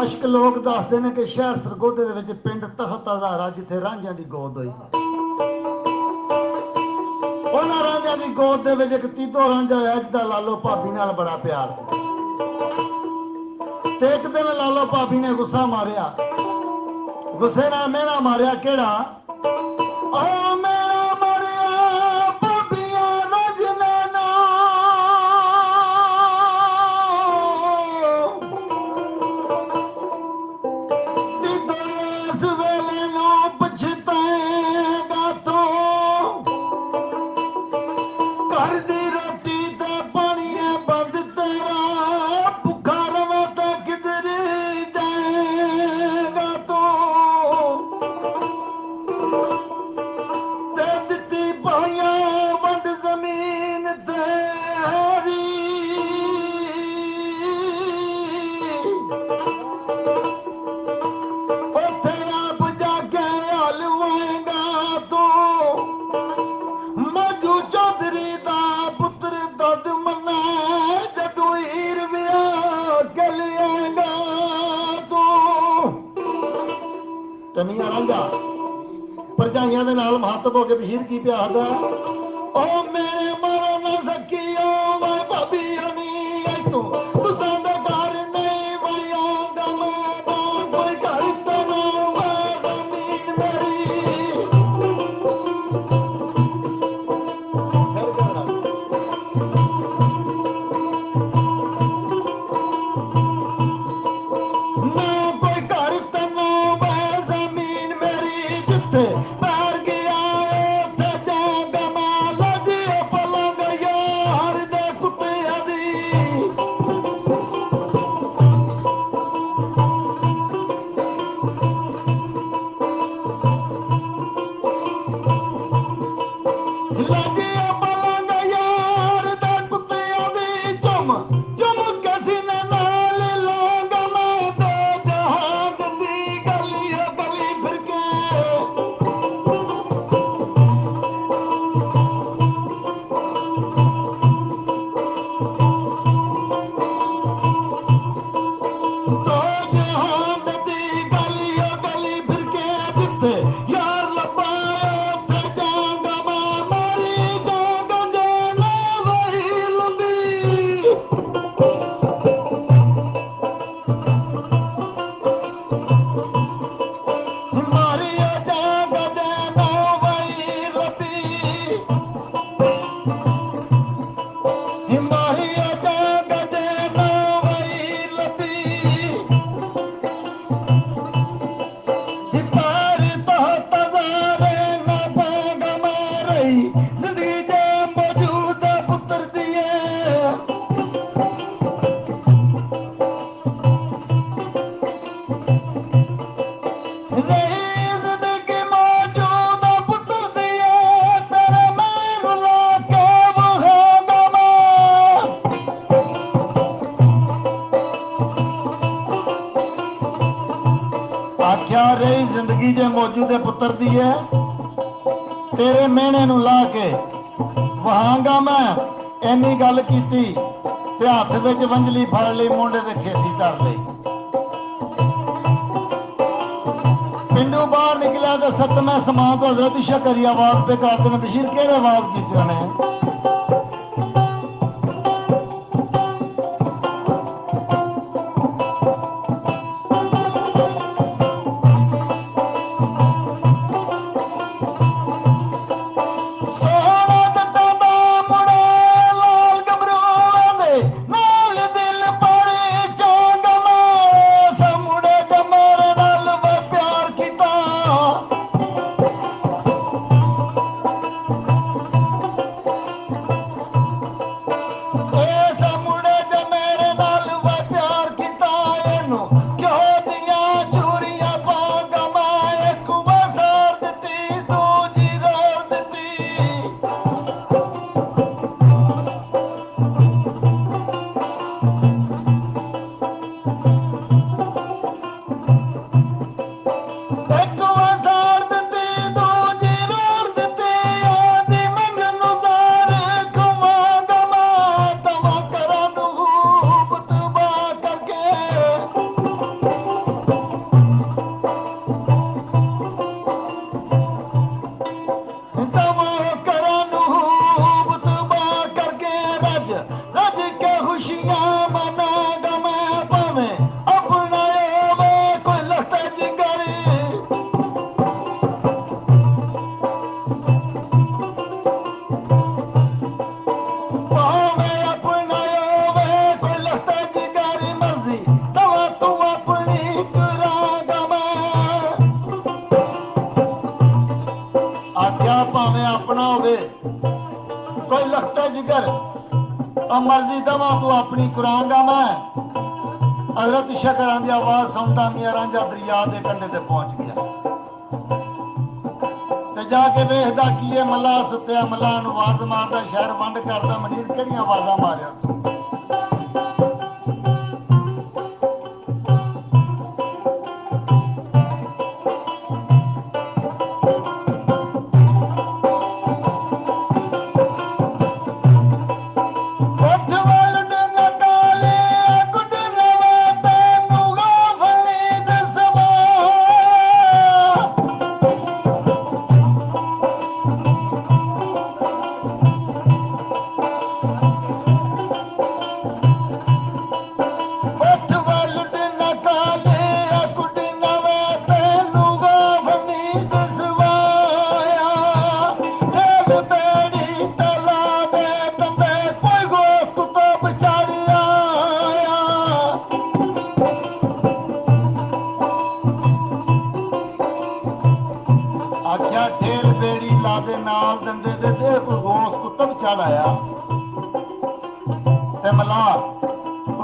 ਆਸ਼ਕ ਲੋਕ ਦੱਸਦੇ ਨੇ ਕਿ ਸ਼ਹਿਰ ਸਰਗੋਧੇ ਦੇ ਵਿੱਚ ਪਿੰਡ ਤਖਤ ਹਜ਼ਾਰਾ ਜਿੱਥੇ ਰਾਂਝਿਆਂ ਦੀ ਗੋਦ ਹੋਈ, ਉਹਨਾਂ ਰਾਂਝਿਆਂ ਦੀ ਗੋਦ ਦੇ ਵਿੱਚ ਇੱਕ ਤੀਤੋ ਰਾਂਝਾ ਹੋਇਆ ਜਿਹਦਾ ਲਾਲੋ ਭਾਬੀ ਨਾਲ ਬੜਾ ਪਿਆਰ ਸੀ। ਤੇ ਇੱਕ ਦਿਨ ਲਾਲੋ ਭਾਬੀ ਨੇ ਗੁੱਸਾ ਮਾਰਿਆ, ਗੁੱਸੇ ਨਾਲ ਮਿਹਣਾ ਮਾਰਿਆ, ਕਿਹੜਾ ਆ ਮੇਰਾ ਮਰਿਆ ਭਾਬੀਆਂ ਰਜਨਾ ਨਾ ਇਸ ਵੇਲੇ ਨੂੰ ਪਛਤਾਏਗਾ ਤੂੰ, ਘਰ ਦੀ ਰੋਟੀ ਤੇ ਪਾਣੀ ਹੈ ਬੰਦ ਤੇਰਾ, ਭੁੱਖਾ ਰਵੇ ਤੇ ਕਿਧਰ ਜਾਏਗਾ ਤੂੰ, ਤੇ ਦਿੱਤੀ ਪਾਈਆਂ ਵੰਡ ਜ਼ਮੀਨ ਤੇਰੀ, ਉੱਥੇ ਆਪ ਜਾ ਕੇ ਹਲਵਾਏਗਾ ਤੂੰ, ਮੱਝੂ ਚੌਧਰੀ ਦਾ ਪੁੱਤਰ ਦੁੱਧ ਮੰਨਾ, ਜਦੋਂ ਹੀਰ ਵਿਆਹ ਕੇ ਲਿਆਏਗਾ ਤੂੰ। ਤੇ ਮੀਆਂ ਰਾਂਝਾ ਭਰਜਾਈਆਂ ਦੇ ਨਾਲ ਮਹੱਤਵ ਹੋ ਕੇ ਬਸ਼ੀਰ ਕੀ ਪਿਆ ਹੁੰਦਾ, ਉਹ ਮੇਰੇ ਮਾਰੋ ਨਾ ਸਕੀਓ ਵਾ ਭਾਬੀ ਹਮੀ ਐ ਤੂੰ ਸਾਡੇ ਘਰ ਨਹੀਂ ਵਯੋਂਗਾ ਮੈਂ ਕੋਈ ਘਰ ਤੇ ਨਾ ਵਾ ਜ਼ਮੀਨ ਮੇਰੀ। ਨਾ ਕੋਈ ਘਰ ਤੇ ਨਾ ਵਾ ਜ਼ਮੀਨ ਮੇਰੀ, ਜਿੱਥੇ ਪੈਰ ਗਿਆ ਉੱਥੇ ਜਾਗਾ ਮੈਂ, ਲੱਜੀ ਪਲੰਗ ਯਾਰ ਦੇ ਕੁੱਤਿਆਂ ਦੀ। ਲੱਜੀ ਪਲੰਗ ਯਾਰ ਦੇ ਕੁੱਤਿਆਂ ਦੀ, ਚੁੰਮ ਚੁੰਮ ਕੇ ਸੀਨੇ ਨਾਲ ਲਾਂਗਾ ਮੈਂ, ਦੋ ਜਹਾਨ ਦੀ ਗਲੀ ਗਲੀ ਫਿਰ ਕੇ। ਦੋ ਜਹਾਨ ਦੀ ਗਲੀ ਗਲੀ ਫਿਰ ਕੇ, ਜਿੱਥੇ ਯਾਰ ਲੱਭਾ ਉੱਥੇ ਜਾਗਾ ਮੈਂ, ਮਾਰੀ ਜਾਗਾ ਜਾਣਾ ਵਹੀ ਲੰਬੀ। ਮਾਰੀ ਜਾਗਾ ਜਾਣਾ ਵਹੀ ਲੰਬੀ, ਮਾਰੀ ਜਾਗਾ ਜਾਣਾ ਵਹੀ ਲੰਬੀ। ਪਰ ਤਹਤ ਹਜ਼ਾਰੇ ਨਾ ਪਾਗਾ ਮੈਂ ਰਹੀ, ਜ਼ਿੰਦਗੀ ਦੇ ਮੌਜੂਦ ਪੁੱਤਰ ਦੀਏ। ਨਹੀਂ ਜ਼ਿੰਦਗੀ ਮੌਜੂਦ ਪੁੱਤਰ ਦੀਏ, ਤੇਰੇ ਮੈਨੂੰ ਲਾ ਕੇ ਵਹਾਂਗਾ ਮੈਂ। ਆਖਿਆ ਰਹੀ ਜ਼ਿੰਦਗੀ ਜੇ ਮੌਜੂਦ ਪੁੱਤਰ ਦੀ ਹੈ, ਤੇਰੇ ਮਿਹਣੇ ਨੂੰ ਲਾ ਕੇ ਵਹਾਂਗਾ ਮੈਂ। ਇੰਨੀ ਗੱਲ ਕੀਤੀ ਤੇ ਹੱਥ ਵਿੱਚ ਵੰਜਲੀ ਫੜ ਲਈ, ਮੋਢੇ ਤੇ ਖੇਸੀ ਧਰ ਲਈ। ਪਿੰਡੋਂ ਬਾਹਰ ਨਿਕਲਿਆ ਤੇ ਸਤਵੇਂ ਸਮਾਨ ਤੋਂ ਹਜ਼ਰਤ ਸ਼ਕਰੀ ਆਵਾਜ਼ ਪੇ ਕਰਦੇ ਨੇ, ਬਸ਼ੀਰ ਕਿਹੜੇ ਆਵਾਜ਼ ਕੀਤੇ ਨੇ? ਸੋਹਣਾ ਜੱਟਾਂ ਦਾ ਮੁੰਡਾ ਲਾਲ ਗੱਭਰੂਆਂ ਦੇ ਨਾਲ ਦਿਲ ਪਾੜੀ ਚਾਹੁੰਦਾ ਮੈਂ, ਸਾ ਮੁੰਡੇ ਦੇ ਮੇਰੇ ਨਾਲ ਵਾ ਪਿਆਰ ਕੀਤਾ। बंदा भावें अपना होवे कोई लखता जिगर मर्जी दवा तू अपनी कुरान दा मैं हजरत शकरां दी आवाज सुनदा मियां रांझा दरिया दे कंढे ते पहुंच गया ते जाके वेखदा की ये मल्ला सुत्या मल्ला नूं आवाज मारदा शहर वंड करदा मनीर किहड़ियां आवाज़ां मारिया आख्या ठेल बेड़ी ला दे नाल दंदे दे दे कोई गोस कुत्तब चढ़ आया ते मला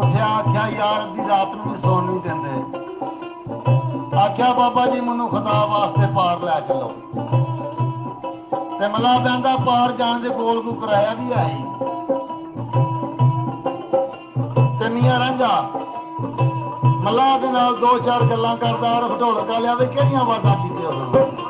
उठ्या आख्या यार अद्धी रात नूं भी सौण नहीं देंदे आख्या बाबा जी मैनू खुदा वास्ते पार लै चलो ते मला बहंदा पार जाने दे कोल को कराया भी आई ते मियां रांझा मला दे नाल दो चार गल्लां करदा और ढोलका लिया वे किहड़ियां आवाज़ां कीतियां उस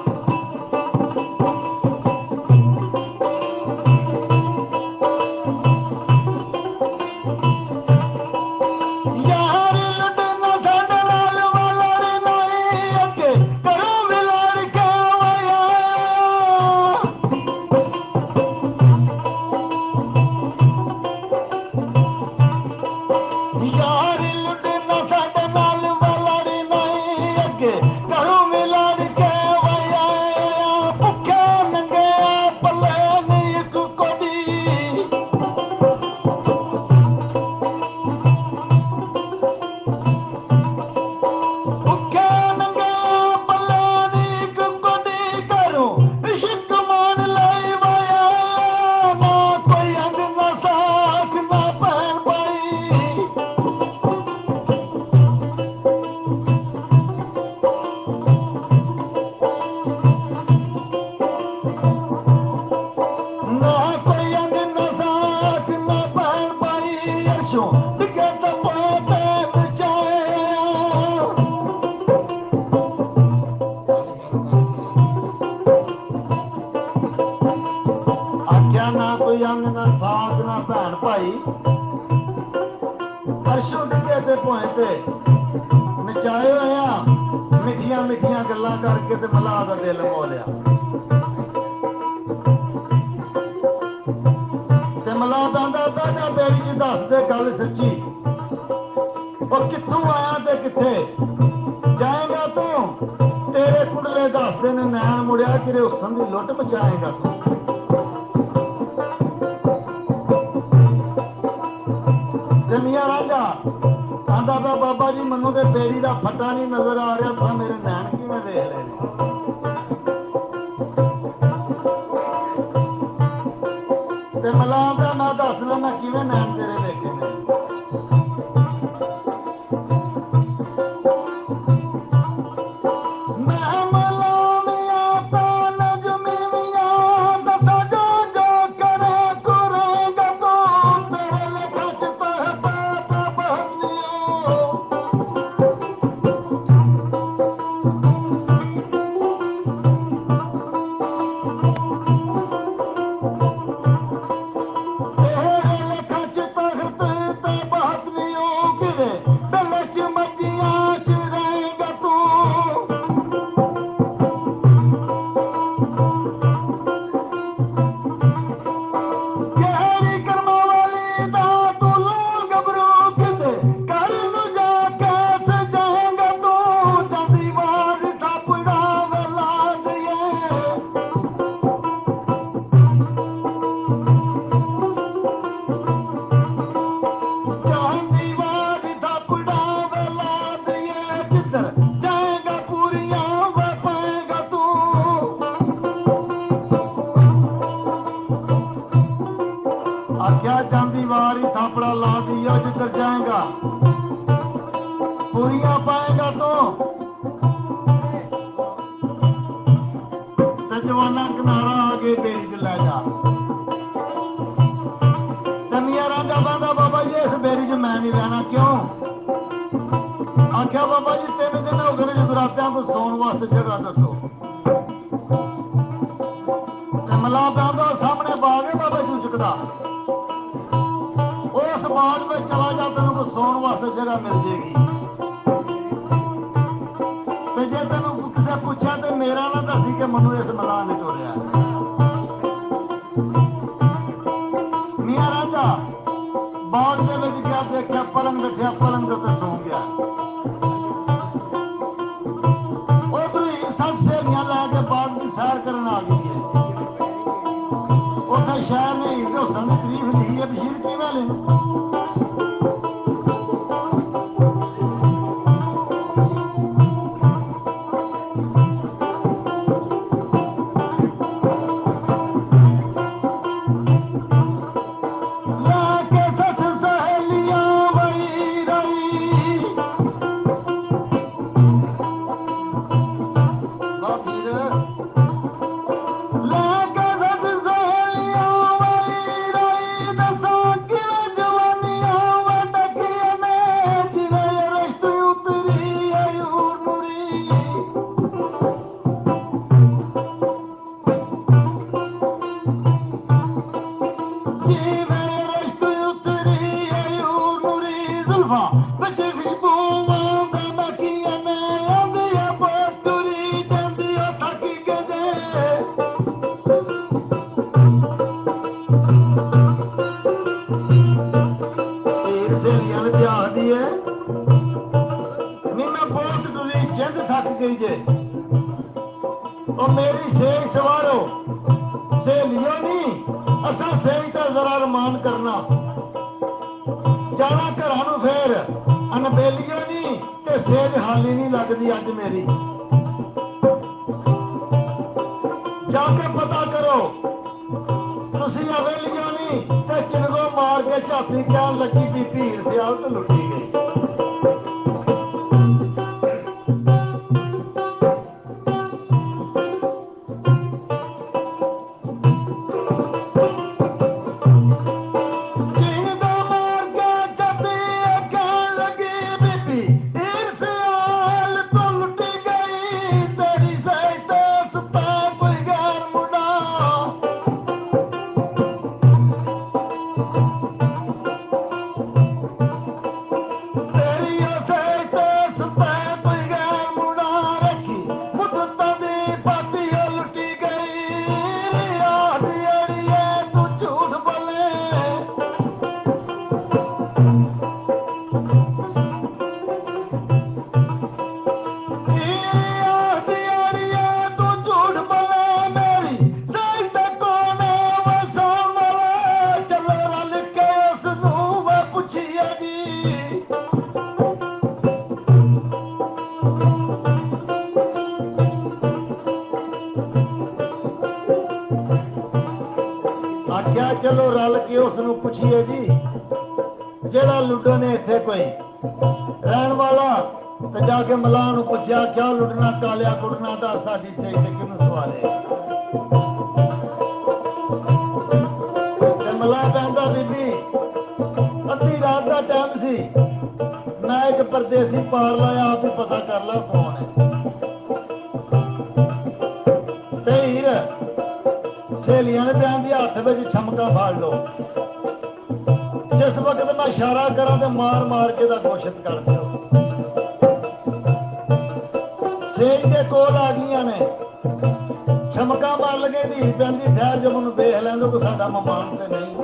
ना कोई अंग ना साथ ना भैन भाई अरशों डिगे ते भोए ते नचाए होए आ मिठियां मिठियां गल्लां करके ते मल्लाह दा दिल मोह लिया ते मल्लाह कहंदा बेटा बेड़ी जी दस दे गल सच्ची और कित्थों आया ते कित्थे जाएगा तू तेरे कुड़ले दसदे ने नैन मुड़िया किरे हुसन दी लुट मचाएगा तू मियां रांझा आंदा था बाबा जी मनु ते बेड़ी दा फटा नहीं नजर आ रहा था मेरे नैन किवें वेख ले ते मल्लाह दा मैं दसना मैं किवें नैन तेरे वेखे ने जवाना किनारा आ गए बेड़ी च लै जा। मियां रांझा कहंदा बाबा जी इस बेड़ी च मैं नहीं रहना। क्यों? आख्या बाबा जी 3 दिन हो गए जगरात्यां को सौन वास्ते जगह दसो। मलाह कहंदा सामने बाग है बाबा चूचक दा, उस बाग में चला जा तेन को सौन वास्ते जगह मिल जाएगी। जे तेन किसी पूछा तो मेरा ना दसी कि मनु इस मलाह ने टोरिया। मियां रांझा बाग दे विच गया, देखिया पलंग बैठिया, पलंग दे उत्ते सौ गया। उधर ही 60 सहेलियां लैके बाग की सैर करन आ गई है। उत्थे शायर ने हीर दे हुस्न की तारीफ लिखी है। बशीर किवें लिख मेरी सेज सवारो सहेलियों नहीं, असा सेज तो जरा रमान करना जाना घरां नूं, फिर अनबेलियों नहीं ते सेज हाली नहीं लगती। अज मेरी जाके पता करो, तुसी अवेलियों नहीं ते चिनगो मार के झाती क्या लगी भी भीड़ सियाल तो लुटी गई। आख्या चलो रल के उसनू पुछिए जी, जेड़ा लुडो ने इत्थे कोई रहन वाला, तो जाके मलाह नू पुछया क्या लुडना कालिया कुड़ना दा साडी सेज ते किनू सवाले। ते मलाह कहंदा बीबी अद्धी रात का टाइम सी, मैं एक परदेसी पार लाया, आप ही पता कर ला कौन है। ते हीर सहेलियां ने बयान दिया हथ में छमका फाड़ लो, जिस वक्त मैं इशारा करा तो मार मार के घोषित कर दो। सेज के कोल आ गई ने, छमका मार लगे धी पैंदी ठहर जब उन्होंने वेख लैंदो को साडा मेहमान तो नहीं।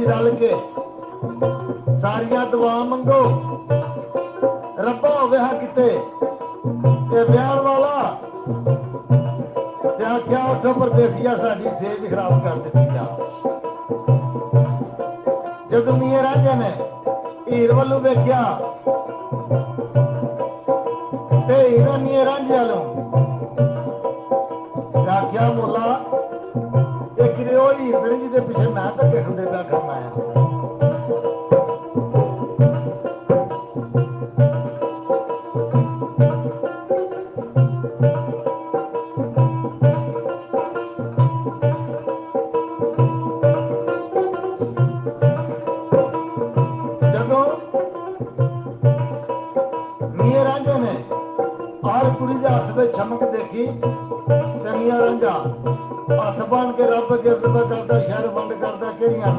रल के सारिया दुआ मंगो रब्बा होवे हा किते ब्याह वाला आख्या उठो परदेसिया साडी सेज खराब कर दी जा। जदों मियां रांझे ने हीर वालों वेख्या ते हीर मियां रांझे वालों आख्या मोला एक हीर जिहदे पिछे मैं धक्के ठुंडे पिया करना है। चमक देखी मियां रांझा हथ बन के रब गिरद करता शहर बंद करता कि मियां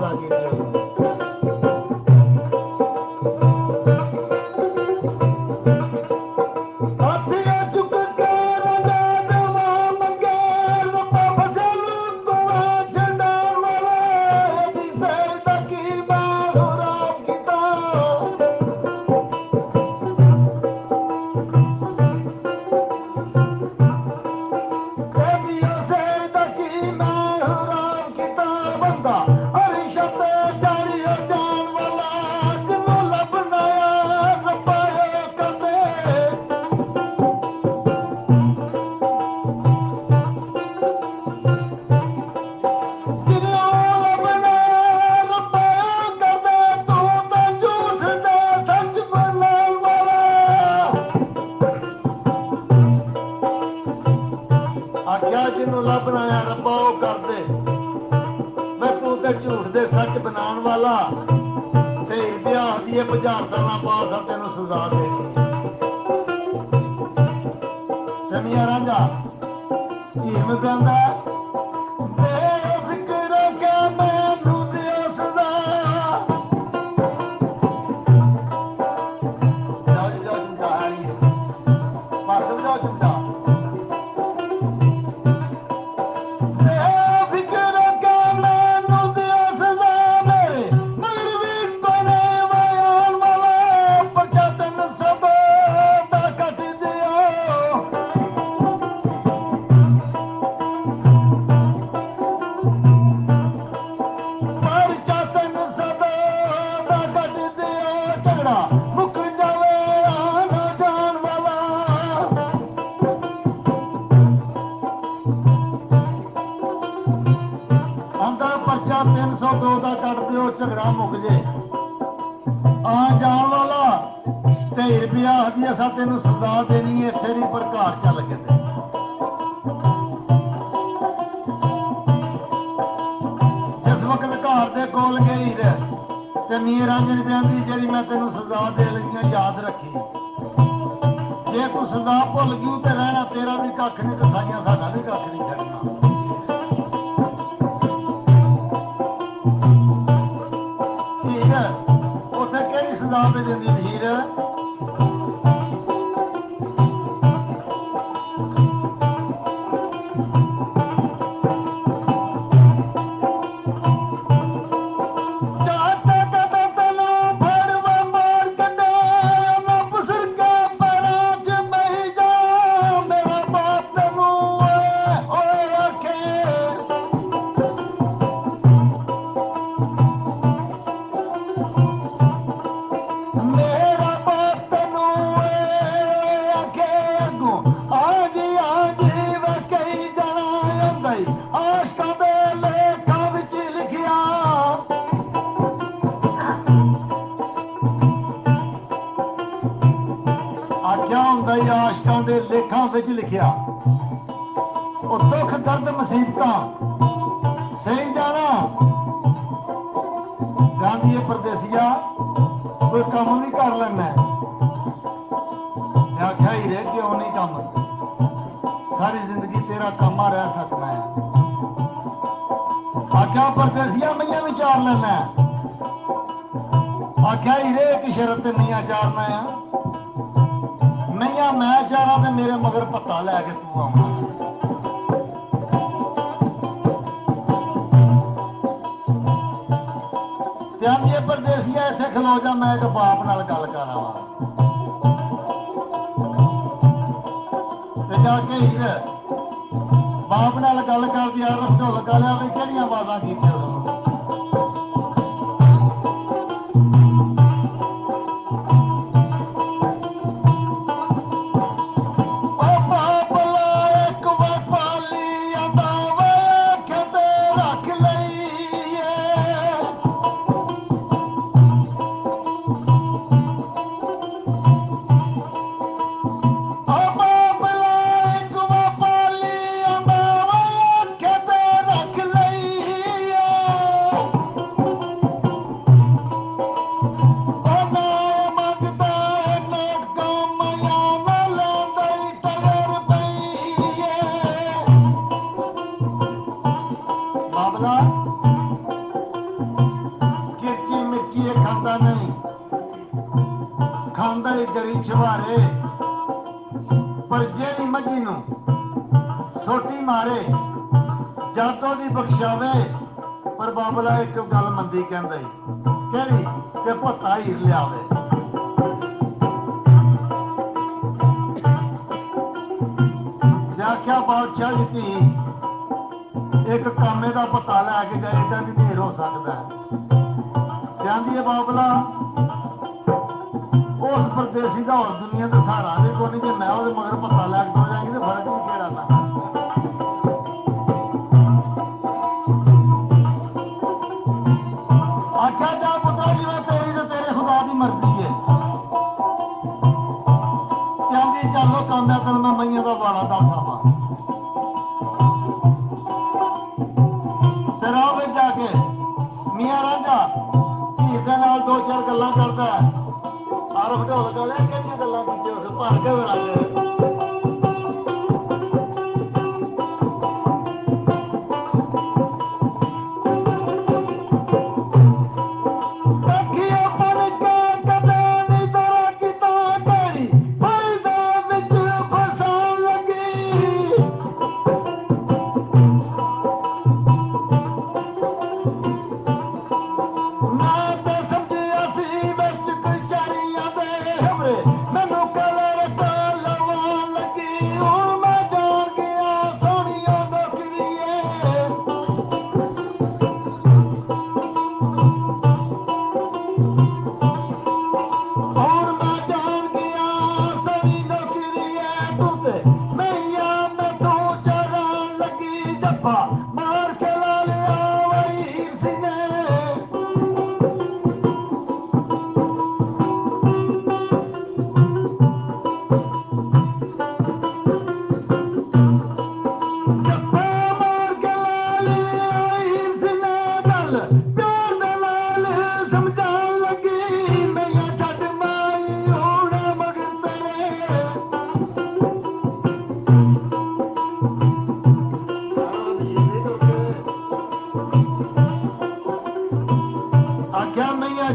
रांझा हीर में कहता झगड़ा मुक जे आ जान वाला ते रुपया आदि असा तेन सजा देनी है तेरी पर घर चल के जिस वक्त घर दे कोल गई ते मियां रांझे ने कहंदी जेड़ी मैं तेन सजा दे लगी याद रखी जे तू सजा भुल गई तो रहना तेरा भी कख नहीं ते साइयां साडा भी कख नहीं छड्डना। उत्थे केड़ी सजा पे देंदी हीर आशकां दे लेखां विच लिखिया दुख दर्द मुसीबतां सही जाना गांधी परदेसिया कोई कम भी कर लेना आख्या ही रह क्यों नहीं कम सारी जिंदगी तेरा कामा रह सकना है। आख्या परदेसिया मैया भी चार लेना आख्या ही रे एक शरत मैया चारना है मैया मैं चारा तो मेरे मगर पत्ता लैके तू आना। परदेसिया इत्थे खलो जा, मैं एक बाप नाल गल करा वा। ते जाके हीर बाप नाल गल करदी यार ढोलका लिया भी किहड़ियां आवाज़ां कीतियां तुहानूं। खांदा ही गरी छुहारे, पर जेड़ी मझी नूं सोटी मारे जातो दी बख्शावे। पर बाबला एक गल मंदी कहंदा केड़ी कि भत्ता हीर लियावे। आख्या बादशाह दी धी एक कामे का भत्ता लैके जाए, एडा भी ढेर हो सकता है। कहती है बाबला उस परदेसी का और दुनिया का सहारा भी कोई नहीं, जे मैं वो मगर भत्ता लैके दो जाएंगी तो फर्क भी केड़ा ना। आख्या जा पुत्रा जी मैं तेरी तो तेरे खुदा की मर्जी है। कहती चलो काम्या तेन मैं मईया का बाड़ा दस आवा। राह में जाके मियां रांझा हीर दे नाल दो चार गल्लां करदा है। आरफ ढोलका लिया किहड़ियां गल्लां कीतियां उस भर के लग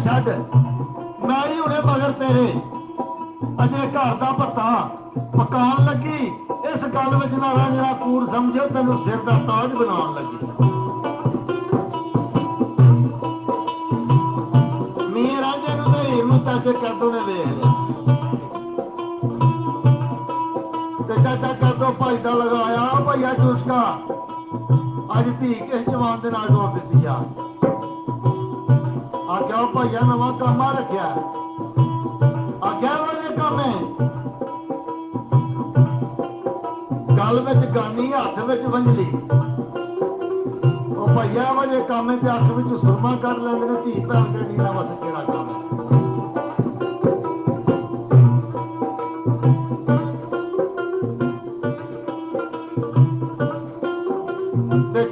छड्ड मैं ही हुणे मगर तेरे अजे घर का भत्ता पकान लगी। इस गल में नारा जरा कूड़ समझे तेन सिर का ताज बना लगी। मीर रांझे नूं ते हीर नूं चाचे कैदो ने वेख लिया। चाचा कैदो भाई का लगाया भैया चुस्का अज धी किस जवान के नाल जोड़ दी आ। आख्या भैया नवा कामा रखिया। आख्या वाले कामे गल में गानी हथ में वंजली। भैया वाले कामे ते अख में सुरमा कट लेंदे ने। धी भैन के नीरा वस केड़ा काम है।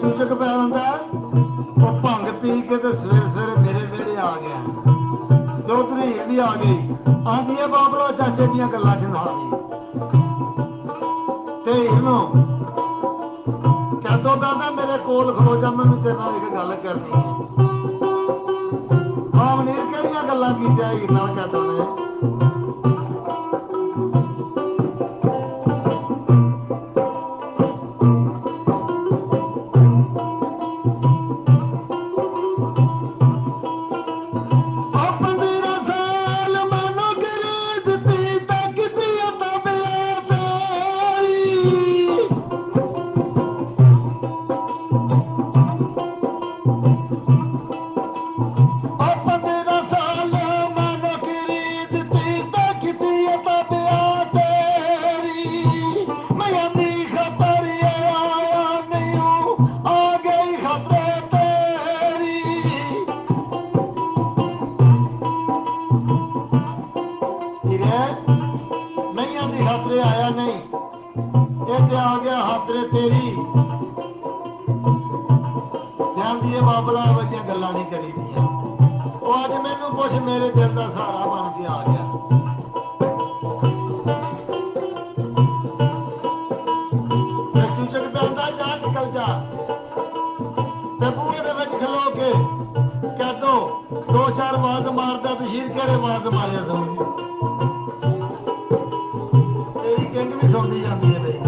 चूचक पै आंदा भंग पी के सवेरे सवेरे मेरे वेड़े आ गया। तो उधर हीर भी आ गई। आंदी है बाबला चाचे दियां गल्लां सुना दी। हीर नूं कैदो कहंदा मेरे कोल खलो जा, मैनूं तेरे नाल इक गल करनी है। मां मनीर किहड़ियां गल्लां कीतियां हीर नाल कैदो ने। ਖਾਤਰੇ ਤੇਰੀ ਜਾਂਦੀ ਬਾਬਲਾ ਵਜੀਆਂ ਗੱਲਾਂ ਨਹੀਂ ਕਰੀਦੀਆਂ। ਉਹ ਅੱਜ ਮੈਨੂੰ ਕੁਛ ਮੇਰੇ ਦਿਲ ਦਾ ਸਹਾਰਾ ਬਣ ਕੇ ਆ ਗਿਆ। ਤੇ ਚੂਚਕ ਪੈਂਦਾ ਜਾ ਨਿਕਲ ਜਾ ਤੇ ਬੂਹੇ ਦੇ ਵਿੱਚ ਖਲੋ ਕੇ ਕਹਿ ਦੋ 2-4 ਆਵਾਜ਼ ਮਾਰਦਾ ਬਸ਼ੀਰ ਕਿਹੜੇ ਆਵਾਜ਼ ਮਾਰਿਆ ਸੁਣ ਤੇਰੀ ਕਿੰਗ ਵੀ ਸੁਣਦੀ ਜਾਂਦੀ ਹੈ ਬਈ।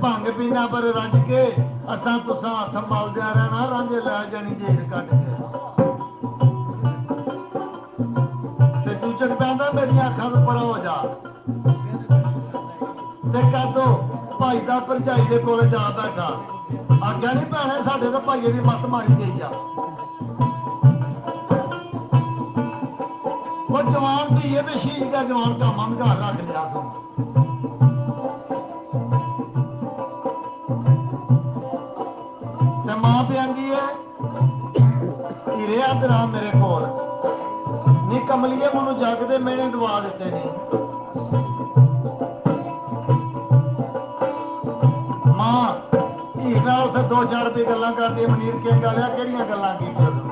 ਭੰਗ ਪੀਣਾ ਪਰ ਰੱਜ ਕੇ ਅਸਾਂ ਤੁਸਾਂ ਹੱਥ ਮਲਦਿਆਂ ਰਹਿਣਾ ਰਾਂਝੇ ਲੈ ਜਾਣੀ ਜੇਰ ਕੱਢ ਕੇ। ਤੇ ਚੂਚਕ ਪੈਂਦਾ ਮੇਰੀਆਂ ਅੱਖਾਂ ਤੋਂ ਪਰਾਂ ਹੋ ਜਾ ਤੇ ਕਹਿ ਦੋ ਭਾਈ ਦਾ ਭਰਜਾਈ ਦੇ ਕੋਲ ਜਾ ਬੈਠਾ ਆਗਿਆ ਨਹੀਂ ਭੈਣੇ ਸਾਡੇ ਤਾਂ ਭਾਈਏ ਦੀ ਮੱਤ ਮਾਰੀ ਗਈ ਆ। ਉਹ ਜਵਾਨ ਧੀਏ ਤੇ ਸ਼ੀਸ਼ ਦਾ ਜਵਾਨ ਕਾਮਾ ਘਰ ਰੱਖ ਲਿਆ ਤੂੰ। ਤੇ ਮਾਂ ਪਿਆਂਦੀ ਹੈ ਹੀਰੇ ਆ ਤੇਰਾ ਮੇਰੇ ਕੋਲ ਨੀ ਕਮਲੀਏ ਮੈਨੂੰ ਜੱਗ ਦੇ ਮਿਹਣੇ ਦਵਾ ਦਿੱਤੇ ਨੇ। ਮਾਂ ਹੀਰ ਨਾਲ ਉੱਥੇ 2-4 ਰੁਪਏ ਗੱਲਾਂ ਕਰਦੀ ਮਨੀਰ ਕਿੰਗ ਵਾਲਿਆ ਕਿਹੜੀਆਂ ਗੱਲਾਂ ਕੀਤੀਆਂ ਤੂੰ।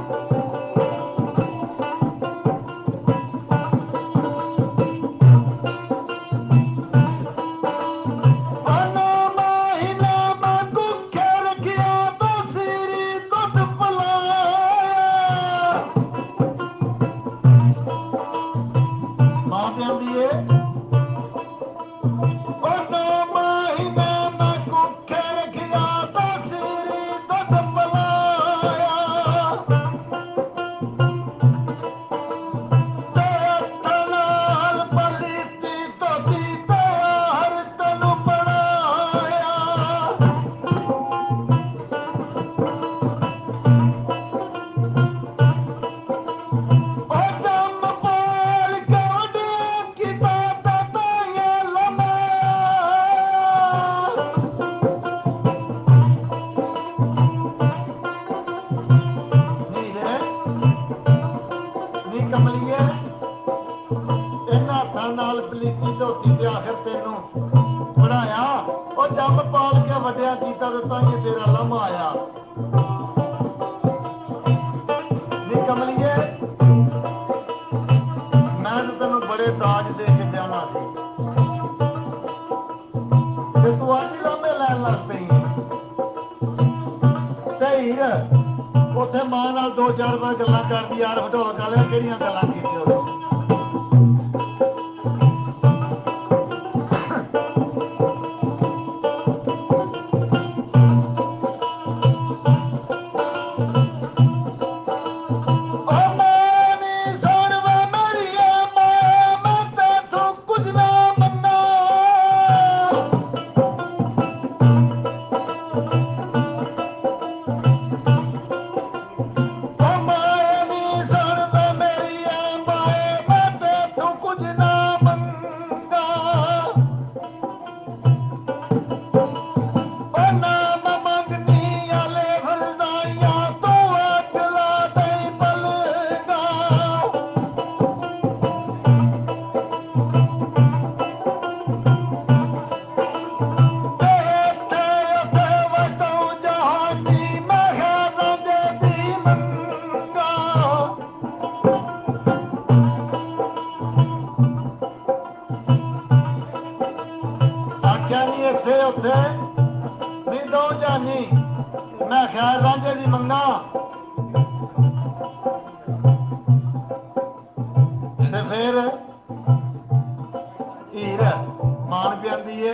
ਉੱਥੇ ਮਾਂ ਨਾਲ 2-4 ਵਾਰ ਗੱਲਾਂ ਕਰਦੀ ਯਾਰ ਢੋਲਕ ਵਾਲਿਆ ਕਿਹੜੀਆਂ ਗੱਲਾਂ ਕੀਤੀਆਂ। ਮੈਂ ਖੈਰ ਰਾਂਝੇ ਦੀ ਮੰਗਾ ਤੇ ਫਿਰ ਹੀਰ ਖਾਣ ਪਿਆਂਦੀ ਏ